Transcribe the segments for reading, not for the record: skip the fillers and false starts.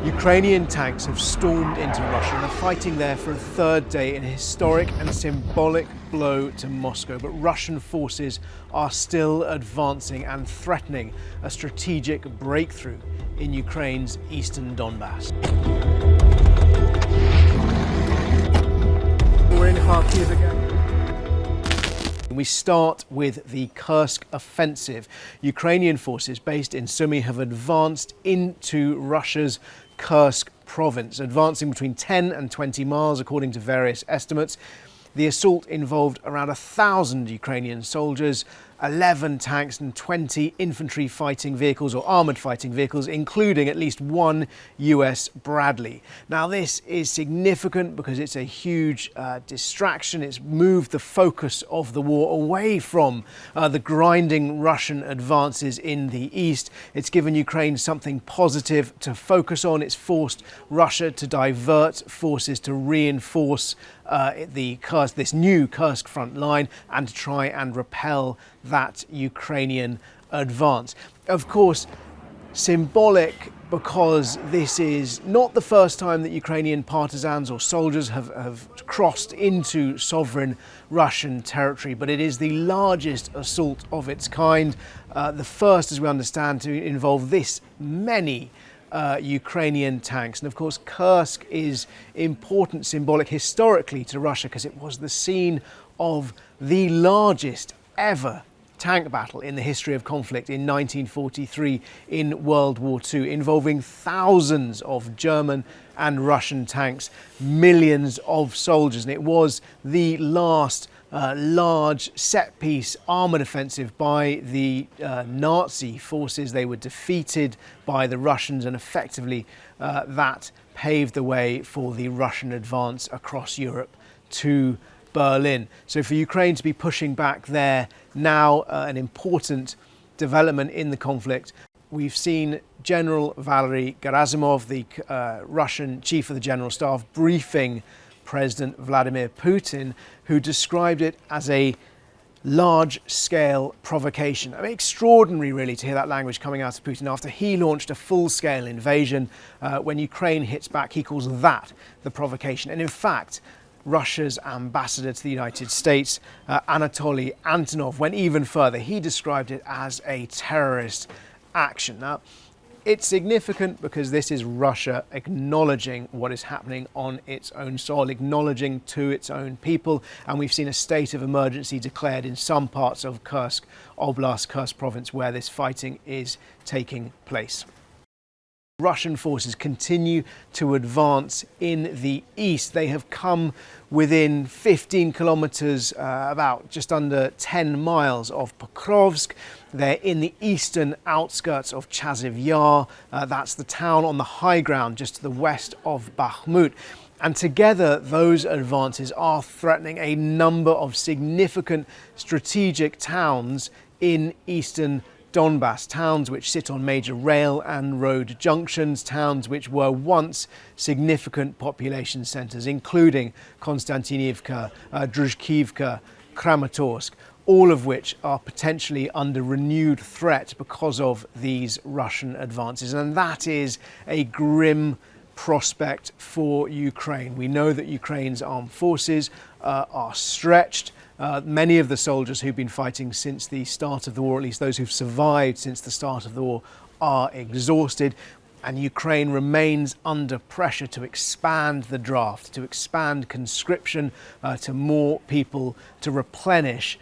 Ukrainian tanks have stormed into Russia and are fighting there for a third day in a historic and symbolic blow to Moscow. But Russian forces are still advancing and threatening a strategic breakthrough in Ukraine's eastern Donbass. We're in Kharkiv again. We start with the Kursk offensive. Ukrainian forces based in Sumy have advanced into Russia's Kursk province, advancing between 10 and 20 miles according to various estimates. The assault involved around 1,000 Ukrainian soldiers, 11 tanks and 20 infantry fighting vehicles or armoured fighting vehicles, including at least one US Bradley. Now this is significant because it's a huge distraction. It's moved the focus of the war away from the grinding Russian advances in the east. It's given Ukraine something positive to focus on. It's forced Russia to divert forces to reinforce this new Kursk front line and to try and repel that Ukrainian advance. Of course, symbolic because this is not the first time that Ukrainian partisans or soldiers have crossed into sovereign Russian territory, but it is the largest assault of its kind, the first, as we understand, to involve this many Ukrainian tanks. And of course, Kursk is important symbolic historically to Russia because it was the scene of the largest ever tank battle in the history of conflict in 1943 in World War II, involving thousands of German and Russian tanks, millions of soldiers. And it was the last large set-piece armoured offensive by the Nazi forces. They were defeated by the Russians, and effectively that paved the way for the Russian advance across Europe to Berlin. So for Ukraine to be pushing back there now, an important development in the conflict. We've seen General Valery Gerasimov, the Russian chief of the general staff, briefing President Vladimir Putin, who described it as a large-scale provocation. I mean, extraordinary, really, to hear that language coming out of Putin after he launched a full-scale invasion. When Ukraine hits back, he calls that the provocation. And in fact, Russia's ambassador to the United States, Anatoly Antonov, went even further. He described it as a terrorist action. Now, it's significant because this is Russia acknowledging what is happening on its own soil, acknowledging to its own people. And we've seen a state of emergency declared in some parts of Kursk Oblast, Kursk province, where this fighting is taking place. Russian forces continue to advance in the east. They have come within 15 kilometers, about just under 10 miles of Pokrovsk. They're in the eastern outskirts of Chaziv Yar. That's the town on the high ground just to the west of Bakhmut. And together, those advances are threatening a number of significant strategic towns in eastern Donbass, towns which sit on major rail and road junctions, towns which were once significant population centres, including Konstantinivka, Druzhkivka, Kramatorsk, all of which are potentially under renewed threat because of these Russian advances. And that is a grim prospect for Ukraine. We know that Ukraine's armed forces are stretched. Many of the soldiers who've been fighting since the start of the war, at least those who've survived since the start of the war, are exhausted. And Ukraine remains under pressure to expand the draft, to expand conscription to more people, to replenish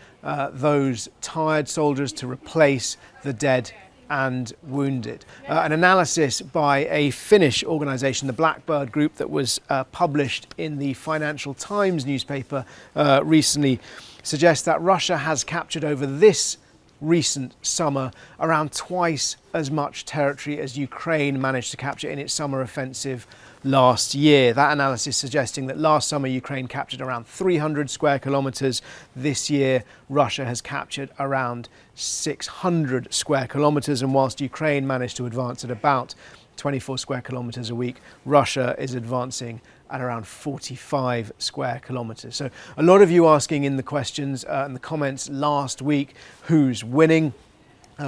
those tired soldiers, to replace the dead and wounded. An analysis by a Finnish organisation, the Blackbird Group, that was published in the Financial Times newspaper recently, suggests that Russia has captured over this recent summer around twice as much territory as Ukraine managed to capture in its summer offensive last year. That analysis suggesting that last summer Ukraine captured around 300 square kilometres. This year Russia has captured around 600 square kilometres, and whilst Ukraine managed to advance at about 24 square kilometres a week, Russia is advancing at around 45 square kilometres. So a lot of you asking in the questions and the comments last week, who's winning?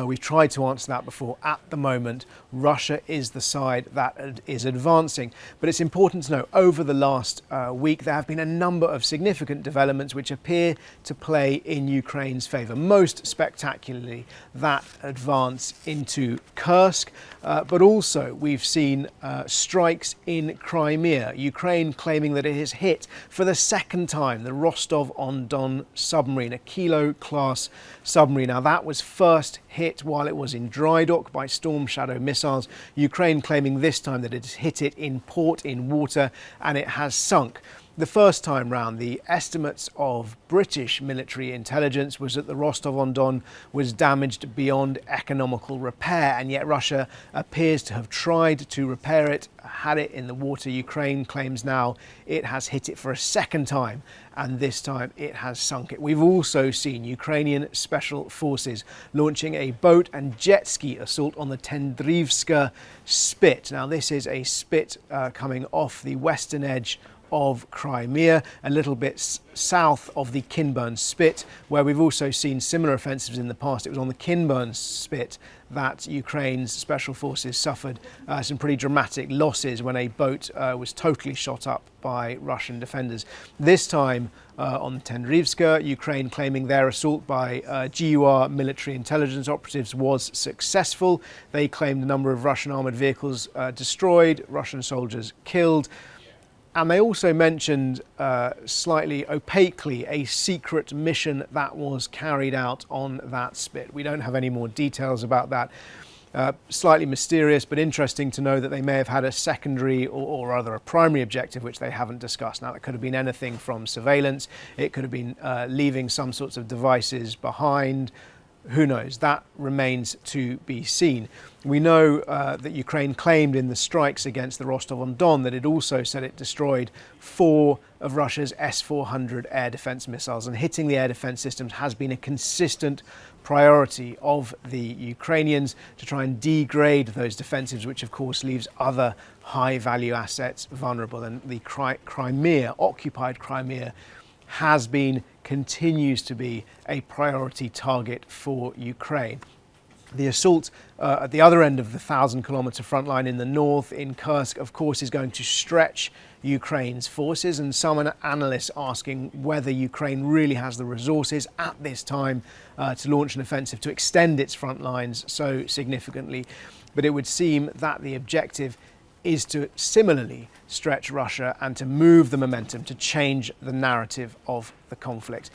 We've tried to answer that before. At the moment, Russia is the side that is advancing. But it's important to know, over the last week, there have been a number of significant developments which appear to play in Ukraine's favour. Most spectacularly, that advance into Kursk. But also, we've seen strikes in Crimea. Ukraine claiming that it has hit, for the second time, the Rostov-on-Don submarine, a Kilo-class submarine. Now, that was first hit while it was in dry dock by Storm Shadow missiles. Ukraine claiming this time that it has hit it in port, in water, and it has sunk. The first time round, the estimates of British military intelligence was that the Rostov-on-Don was damaged beyond economical repair, and yet Russia appears to have tried to repair it, had it in the water. Ukraine claims now it has hit it for a second time, and this time it has sunk it. We've also seen Ukrainian special forces launching a boat and jet ski assault on the Tendrivska spit. Now, this is a spit coming off the western edge of Crimea, a little bit south of the Kinburn Spit, where we've also seen similar offensives in the past. It was on the Kinburn Spit that Ukraine's special forces suffered some pretty dramatic losses when a boat was totally shot up by Russian defenders. This time on Tendrivska, Ukraine claiming their assault by GUR military intelligence operatives was successful. They claimed a number of Russian armoured vehicles destroyed, Russian soldiers killed. And they also mentioned, slightly opaquely, a secret mission that was carried out on that spit. We don't have any more details about that. Slightly mysterious, but interesting to know that they may have had a secondary or rather a primary objective which they haven't discussed. Now, that could have been anything from surveillance. It could have been leaving some sorts of devices behind. Who knows? That remains to be seen. We know that Ukraine claimed in the strikes against the Rostov-on-Don that it also said it destroyed 4 of Russia's S-400 air defence missiles, and hitting the air defence systems has been a consistent priority of the Ukrainians to try and degrade those defensives, which of course leaves other high-value assets vulnerable. And the Crimea, occupied Crimea, has been, continues to be a priority target for Ukraine. The assault at the other end of the 1,000-kilometre front line in the north, in Kursk, of course, is going to stretch Ukraine's forces, and some analysts asking whether Ukraine really has the resources at this time to launch an offensive to extend its front lines so significantly. But it would seem that the objective is to similarly stretch Russia and to move the momentum, to change the narrative of the conflict.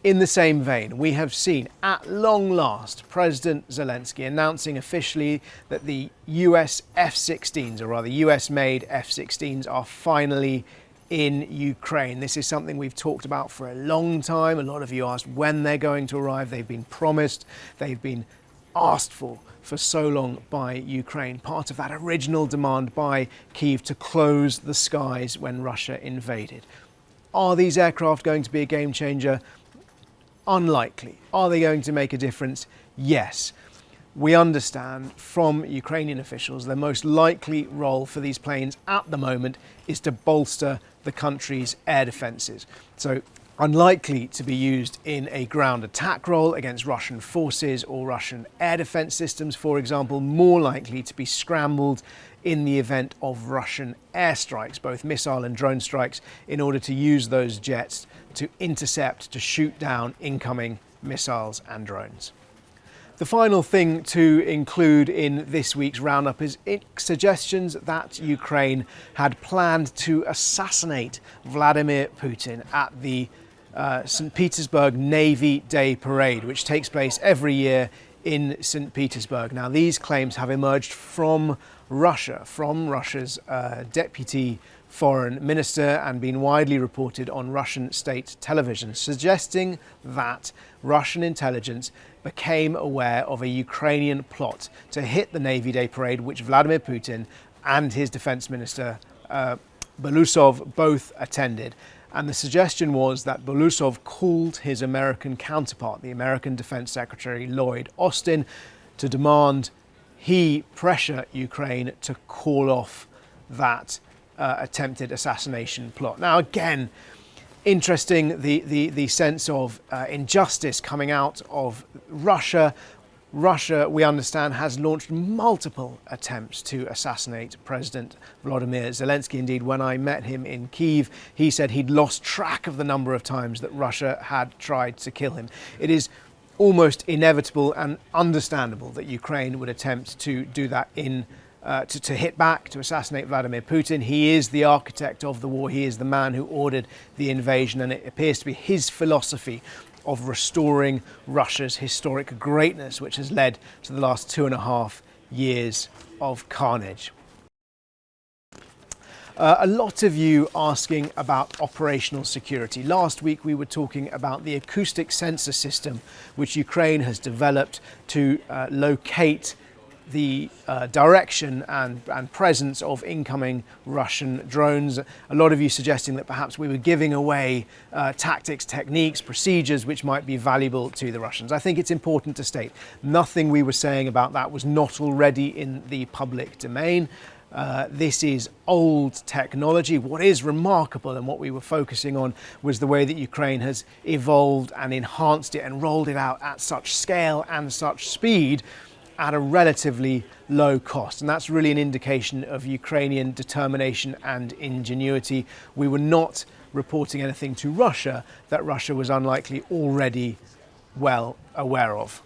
In the same vein, we have seen at long last President Zelensky announcing officially that the US F-16s, or rather US-made F-16s, are finally in Ukraine. This is something we've talked about for a long time. A lot of you asked when they're going to arrive. They've been promised, they've been asked for so long by Ukraine, part of that original demand by Kyiv to close the skies when Russia invaded. Are these aircraft going to be a game changer? Unlikely. Are they going to make a difference? Yes. We understand from Ukrainian officials the most likely role for these planes at the moment is to bolster the country's air defences. So unlikely to be used in a ground attack role against Russian forces or Russian air defence systems, for example, more likely to be scrambled in the event of Russian airstrikes, both missile and drone strikes, in order to use those jets to intercept, to shoot down incoming missiles and drones. The final thing to include in this week's roundup is suggestions that Ukraine had planned to assassinate Vladimir Putin at the St. Petersburg Navy Day Parade, which takes place every year in St. Petersburg. Now, these claims have emerged from Russia, from Russia's deputy foreign minister, and been widely reported on Russian state television, suggesting that Russian intelligence became aware of a Ukrainian plot to hit the Navy Day Parade, which Vladimir Putin and his defense minister Belousov both attended. And the suggestion was that Belousov called his American counterpart, the American Defense Secretary Lloyd Austin, to demand he pressure Ukraine to call off that attempted assassination plot. Now, again, interesting the sense of injustice coming out of Russia. Russia, we understand, has launched multiple attempts to assassinate President Volodymyr Zelensky. Indeed, when I met him in Kyiv, he said he'd lost track of the number of times that Russia had tried to kill him. It is almost inevitable and understandable that Ukraine would attempt to do that to hit back, to assassinate Vladimir Putin. He is the architect of the war. He is the man who ordered the invasion, and it appears to be his philosophy of restoring Russia's historic greatness, which has led to the last 2.5 years of carnage. A lot of you asking about operational security. Last week we were talking about the acoustic sensor system which Ukraine has developed to locate the direction and presence of incoming Russian drones. A lot of you suggesting that perhaps we were giving away tactics, techniques, procedures which might be valuable to the Russians. I think it's important to state nothing we were saying about that was not already in the public domain. This is old technology. What is remarkable and what we were focusing on was the way that Ukraine has evolved and enhanced it and rolled it out at such scale and such speed at a relatively low cost. And that's really an indication of Ukrainian determination and ingenuity. We were not reporting anything to Russia that Russia was unlikely already well aware of.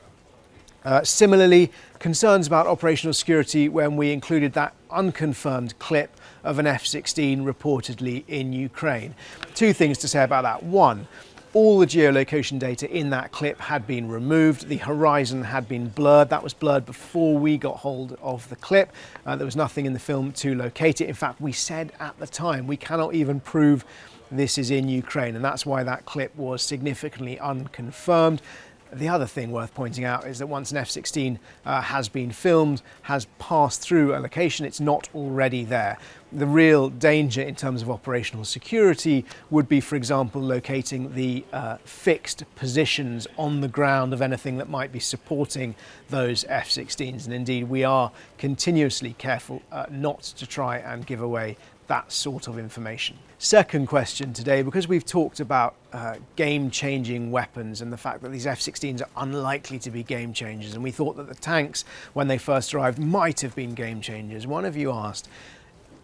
Similarly, concerns about operational security when we included that unconfirmed clip of an F-16 reportedly in Ukraine. Two things to say about that. One, all the geolocation data in that clip had been removed. The horizon had been blurred. That was blurred before we got hold of the clip. There was nothing in the film to locate it. In fact, we said at the time, we cannot even prove this is in Ukraine. And that's why that clip was significantly unconfirmed. The other thing worth pointing out is that once an F-16 has been filmed, has passed through a location, it's not already there. The real danger in terms of operational security would be, for example, locating the fixed positions on the ground of anything that might be supporting those F-16s. And indeed, we are continuously careful not to try and give away that sort of information. Second question today, because we've talked about game-changing weapons and the fact that these F-16s are unlikely to be game changers, and we thought that the tanks, when they first arrived, might have been game changers. One of you asked,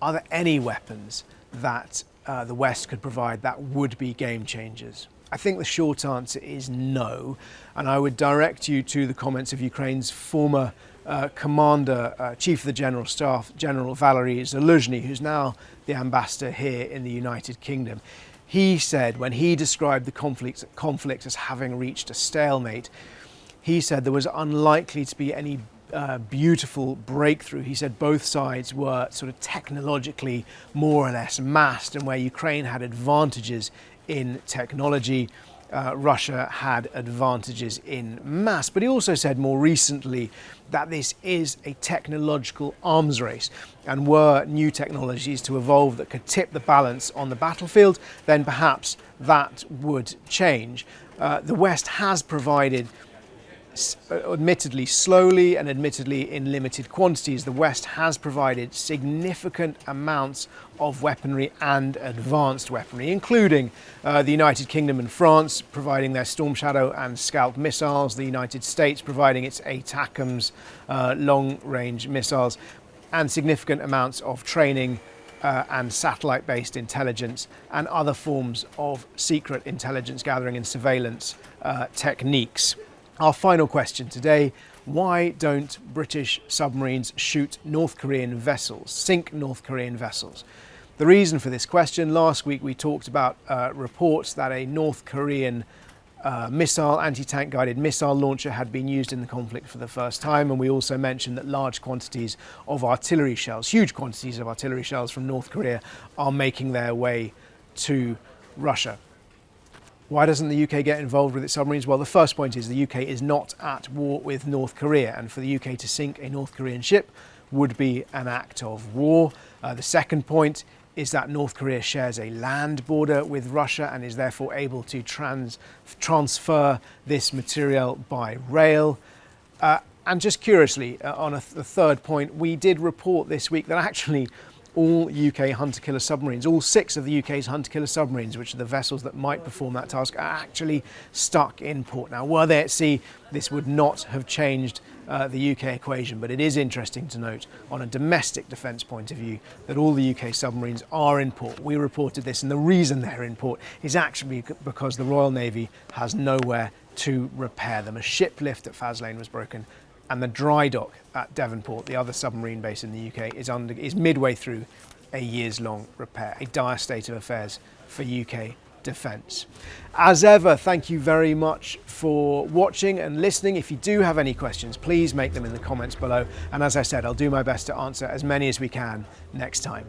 are there any weapons that the West could provide that would be game changers? I think the short answer is no, and I would direct you to the comments of Ukraine's former Commander, Chief of the General Staff, General Valery Zaluzhny, who's now the ambassador here in the United Kingdom. He said, when he described the conflict as having reached a stalemate, he said there was unlikely to be any beautiful breakthrough. He said both sides were sort of technologically more or less massed, and where Ukraine had advantages in technology, Russia had advantages in mass. But he also said more recently that this is a technological arms race, and were new technologies to evolve that could tip the balance on the battlefield, then perhaps that would change. The West has provided, admittedly slowly and admittedly in limited quantities, the West has provided significant amounts of weaponry and advanced weaponry, including the United Kingdom and France providing their Storm Shadow and Scalp missiles, the United States providing its ATACMS long-range missiles, and significant amounts of training and satellite-based intelligence and other forms of secret intelligence gathering and surveillance techniques. Our final question today, why don't British submarines shoot North Korean vessels, sink North Korean vessels? The reason for this question, last week we talked about reports that a North Korean anti-tank guided missile launcher had been used in the conflict for the first time, and we also mentioned that large quantities of artillery shells, huge quantities of artillery shells from North Korea are making their way to Russia. Why doesn't the UK get involved with its submarines? Well, the first point is the UK is not at war with North Korea, and for the UK to sink a North Korean ship would be an act of war. The second point is that North Korea shares a land border with Russia and is therefore able to transfer this material by rail. And just curiously, on the third point, we did report this week that actually all UK hunter-killer submarines, all 6 of the UK's hunter-killer submarines, which are the vessels that might perform that task, are actually stuck in port. Now, were they at sea, this would not have changed the UK equation, but it is interesting to note on a domestic defence point of view that all the UK submarines are in port. We reported this, and the reason they're in port is actually because the Royal Navy has nowhere to repair them. A ship lift at Faslane was broken, and the dry dock at Devonport, the other submarine base in the UK, is midway through a years-long repair. A dire state of affairs for UK defence. As ever, thank you very much for watching and listening. If you do have any questions, please make them in the comments below. And as I said, I'll do my best to answer as many as we can next time.